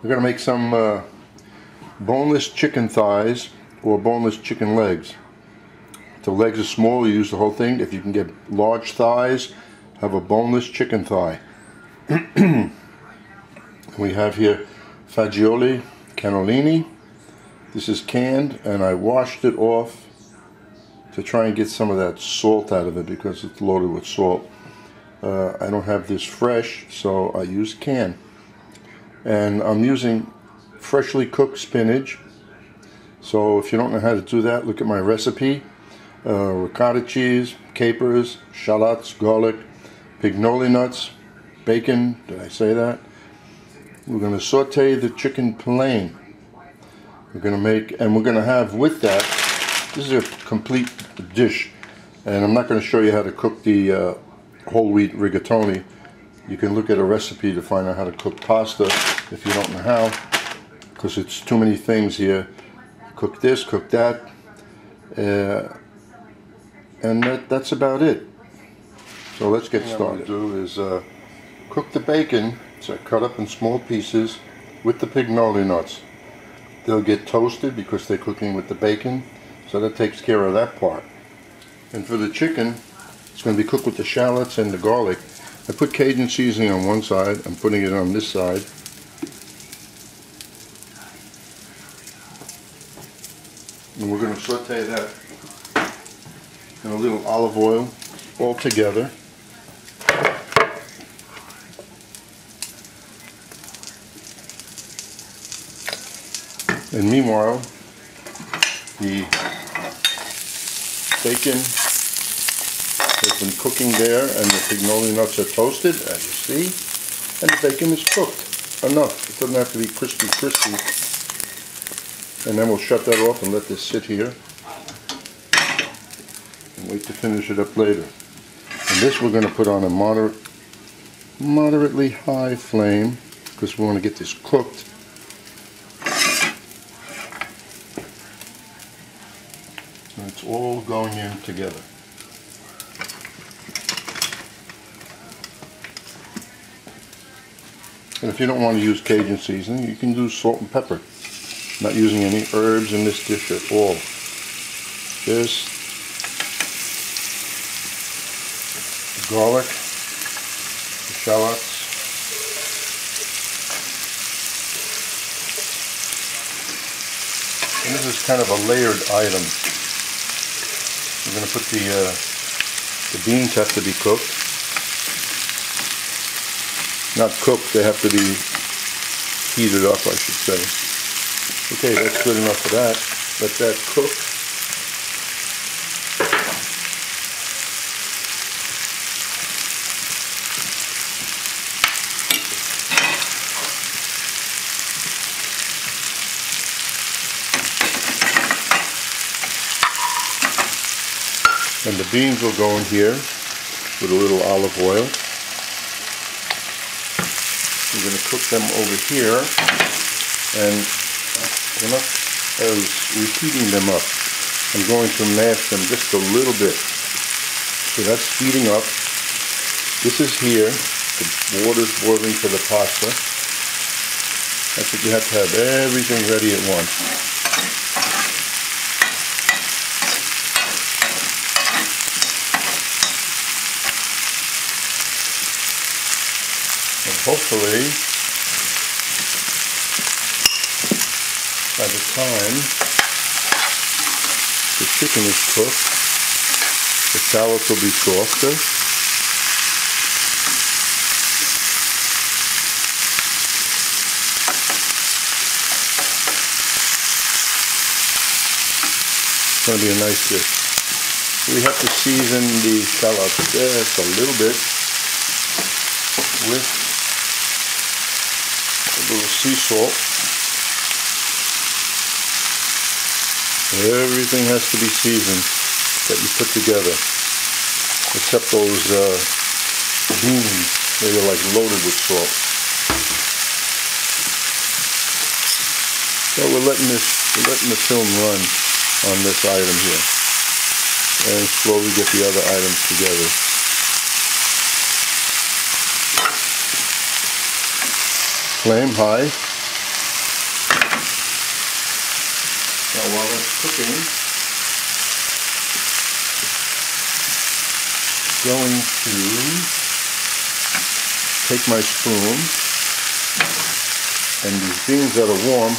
We're going to make some boneless chicken thighs or boneless chicken legs. If the legs are small, you use the whole thing. If you can get large thighs, have a boneless chicken thigh. We have here Fagioli Cannellini. This is canned, and I washed it off to try and get some of that salt out of it because it's loaded with salt. I don't have this fresh, so I use canned. And I'm using freshly cooked spinach. So if you don't know how to do that, look at my recipe. Ricotta cheese, capers, shallots, garlic, pignoli nuts, bacon. Did I say that? We're going to saute the chicken plain. We're going to have with that, this is a complete dish, and I'm not going to show you how to cook the whole wheat rigatoni. You can look at a recipe to find out how to cook pasta if you don't know how, because it's too many things here. Cook this, cook that, and that's about it. So let's get started. What I'm going to do is cook the bacon, so cut up in small pieces with the pignoli nuts. They'll get toasted because they're cooking with the bacon, so that takes care of that part. And for the chicken, it's going to be cooked with the shallots and the garlic. I put Cajun seasoning on one side, I'm putting it on this side. And we're going to saute that in a little olive oil all together. And meanwhile, the bacon has been cooking there, and the pignoli nuts are toasted, as you see, and the bacon is cooked enough. It doesn't have to be crispy. And then we'll shut that off and let this sit here and wait to finish it up later. And this we're going to put on a moderately high flame because we want to get this cooked. So it's all going in together. And if you don't want to use Cajun seasoning, you can do salt and pepper. Not using any herbs in this dish at all. Just the garlic, the shallots, and this is kind of a layered item. We're going to put the beans have to be cooked. Not cooked, they have to be heated up, I should say. Okay, that's good enough for that. Let that cook. And the beans will go in here with a little olive oil. We're going to cook them over here, and we're not reheating them up. I'm going to mash them just a little bit. So that's speeding up. This is here. The water's boiling for the pasta. That's what you have to have everything ready at once. And hopefully, by the time the chicken is cooked, the shallots will be softer. It's going to be a nice dish. We have to season the shallots just a little bit with a little sea salt. Everything has to be seasoned that you put together, except those beans. They're like loaded with salt. So we're letting the film run on this item here, and slowly get the other items together. Flame high. Now while that's cooking, going to take my spoon, and these beans that are warm,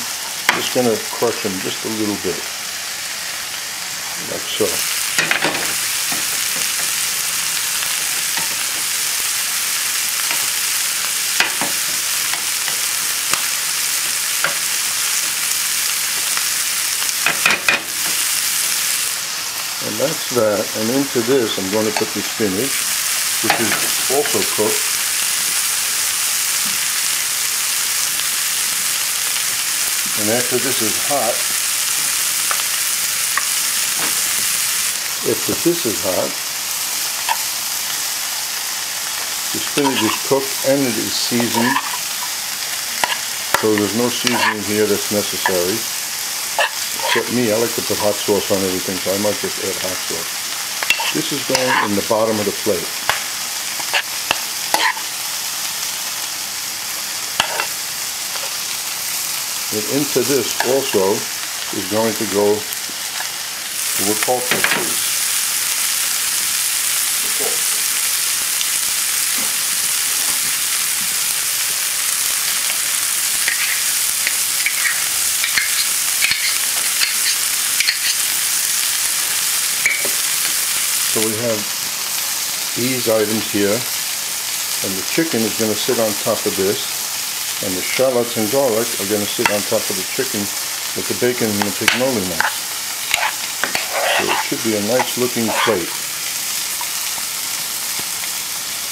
just going to crush them just a little bit, like so. And that's that, and into this I'm going to put the spinach, which is also cooked. And after this is hot, the spinach is cooked and it is seasoned, so there's no seasoning here that's necessary. Except me, I like to put hot sauce on everything, so I might just add hot sauce. This is going in the bottom of the plate. And into this also is going to go the ricotta, please. So we have these items here, and the chicken is going to sit on top of this, and the shallots and garlic are going to sit on top of the chicken with the bacon and the pignoli nuts. So it should be a nice looking plate.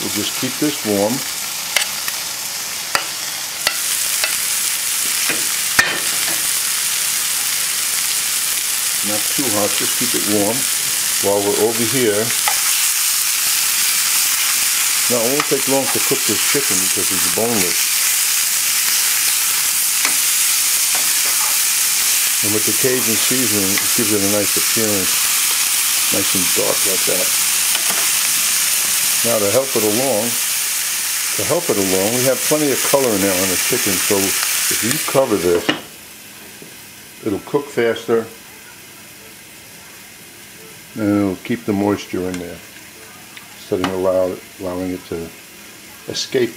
We'll just keep this warm. Not too hot, just keep it warm. While we're over here, now it won't take long to cook this chicken because it's boneless. And with the Cajun seasoning, it gives it a nice appearance, nice and dark like that. Now to help it along, we have plenty of color now on the chicken, so if you cover this, it'll cook faster. And it'll keep the moisture in there instead of allowing it to escape.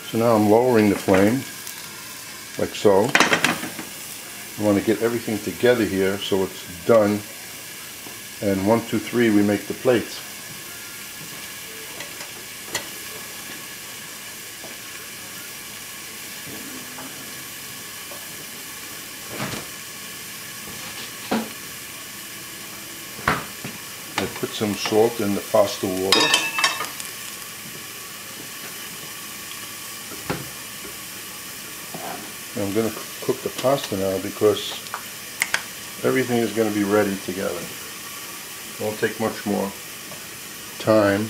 So now I'm lowering the flame, like so. I want to get everything together here so it's done. And 1, 2, 3, we make the plates. Put some salt in the pasta water. And I'm going to cook the pasta now because everything is going to be ready together. It won't take much more time.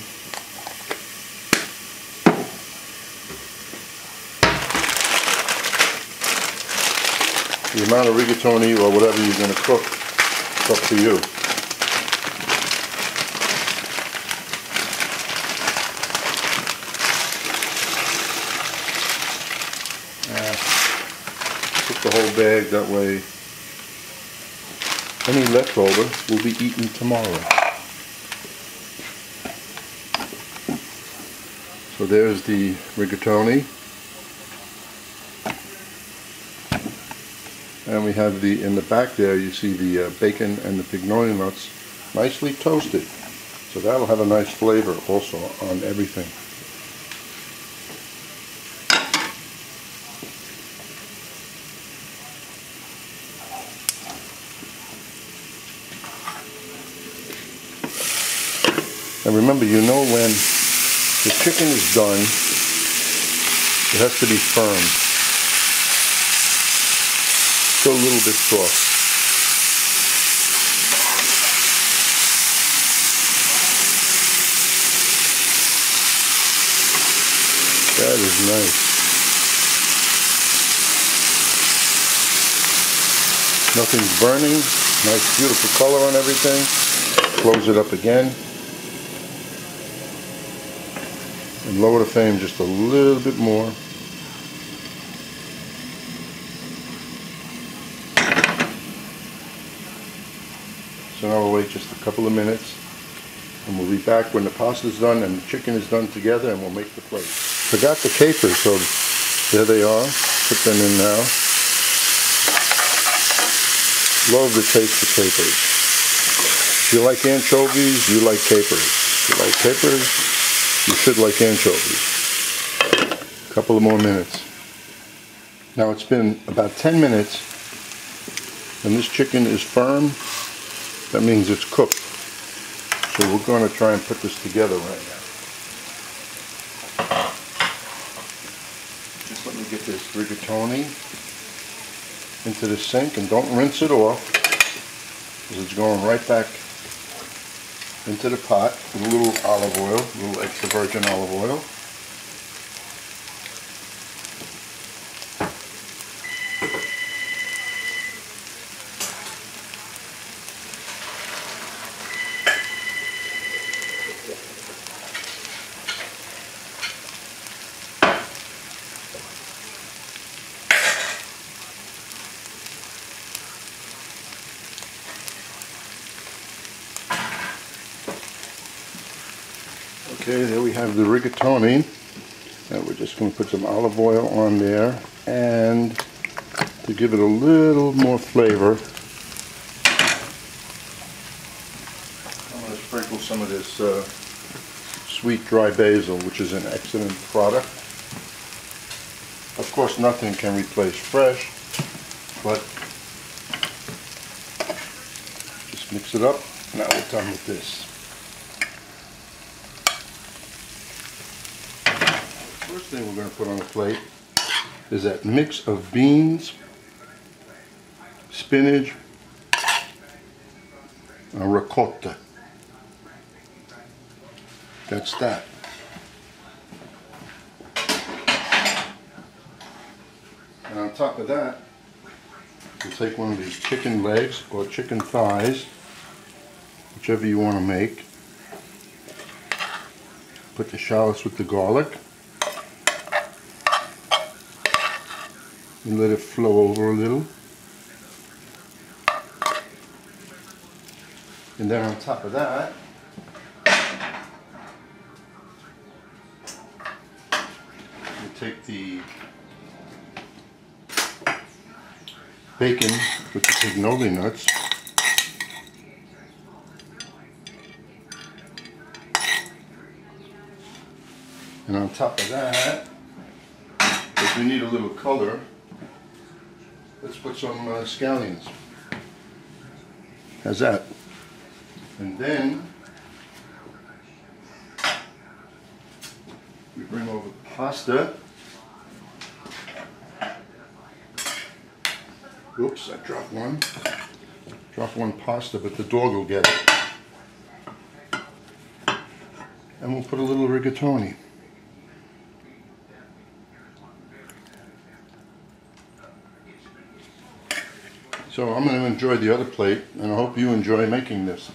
The amount of rigatoni or whatever you're going to cook, it's up to you. Cook the whole bag, that way any leftover will be eaten tomorrow. So there's the rigatoni, and we have in the back there you see the bacon and the pignoli nuts nicely toasted, so that'll have a nice flavor also on everything. And remember, you know when the chicken is done, it has to be firm. Still a little bit soft. That is nice. Nothing's burning. Nice beautiful color on everything. Close it up again. And lower the flame just a little bit more. wait just a couple of minutes, and we'll be back when the pasta's done and the chicken is done together, and we'll make the plate. Forgot the capers, so there they are. Put them in now. Love the taste of capers. If you like anchovies, you like capers. If you like capers, you should like anchovies. A couple of more minutes. Now it's been about 10 minutes, and this chicken is firm. That means it's cooked. So we're going to try and put this together right now. Just let me get this rigatoni into the sink, and don't rinse it off, because it's going right back into the pot with a little olive oil, a little extra virgin olive oil. Okay, there we have the rigatoni, and we're just going to put some olive oil on there, and to give it a little more flavor, I'm going to sprinkle some of this sweet dry basil, which is an excellent product. Of course, nothing can replace fresh, but just mix it up. Now we're done with this. First thing we're going to put on the plate is that mix of beans, spinach, and ricotta. That's that. And on top of that, we'll take one of these chicken legs or chicken thighs, whichever you want to make. Put the shallots with the garlic. And let it flow over a little. And then on top of that, we take the bacon with the pignoli nuts. And on top of that, if we need a little color, let's put some scallions. How's that? And then we bring over the pasta. Oops, I dropped one. Dropped one pasta, but the dog will get it. And we'll put a little rigatoni. So I'm going to enjoy the other plate, and I hope you enjoy making this.